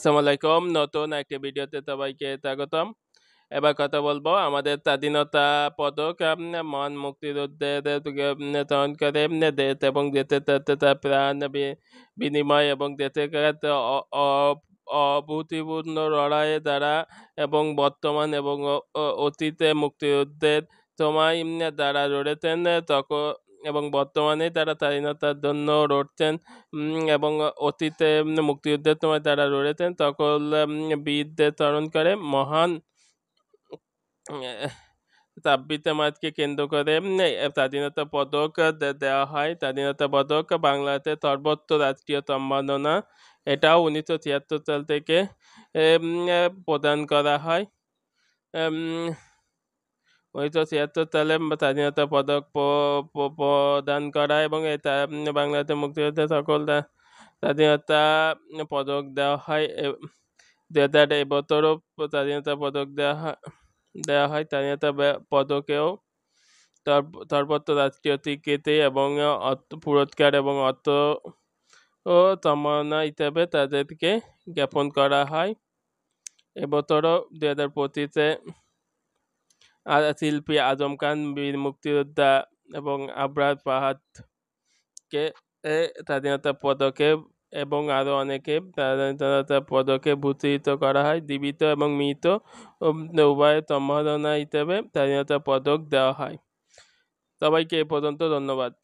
আসসালামু আলাইকুম। নতুন একটি ভিডিওতে সবাইকে স্বাগতম। এবার কথা বলবো আমাদের স্বাধীনতা পদক মহান মুক্তিযোদ্ধাদের স্মরণ করে দেশ এবং দেশের সাথে তার প্রাণ বিনিময় এবং দেশের কাছে অভূতপূর্ণ লড়াইয়ের দ্বারা এবং বর্তমান এবং অতীতে মুক্তিযুদ্ধের সময় যারা লড়েছেন তখন এবং বর্তমানে তারা স্বাধীনতার জন্য লড়ছেন এবং অতীতে মুক্তিযুদ্ধের সময় তারা লড়েছেন সকল বীরদের স্মরণ করে মহান ২৬শে মার্চকে কেন্দ্র করে স্বাধীনতা পদক দেওয়া হয়। স্বাধীনতা পদক বাংলাদেশের সর্বোচ্চ রাষ্ট্রীয় সম্মাননা। এটাও ১৯৭৬ সাল থেকে প্রদান করা হয়। ১৯৭৬ সালে স্বাধীনতা পদক প্রদান করা এবং বাংলাদেশের মুক্তিযুদ্ধের সকল স্বাধীনতা পদক দেওয়া হয়। ২০০০ এবছরও স্বাধীনতা পদক দেওয়া হয়। স্বাধীনতা পদকেও সর্বোচ্চ রাষ্ট্রীয় স্বীকৃতি এবং পুরস্কার এবং অর্থ ও সম্মাননা হিসাবে তাদেরকে জ্ঞাপন করা হয়। এবছরও ২০২৫-এ শিল্পী আজম খান, বীর মুক্তিযোদ্ধা এবং আবরার ফাহাদকে স্বাধীনতা পদকে এবং আরও অনেকে স্বাধীনতা পদকে ভূষিত করা হয়। জীবিত এবং মৃত উভয় সম্মাননা হিসেবে স্বাধীনতা পদক দেওয়া হয়। সবাইকে এ পর্যন্ত ধন্যবাদ।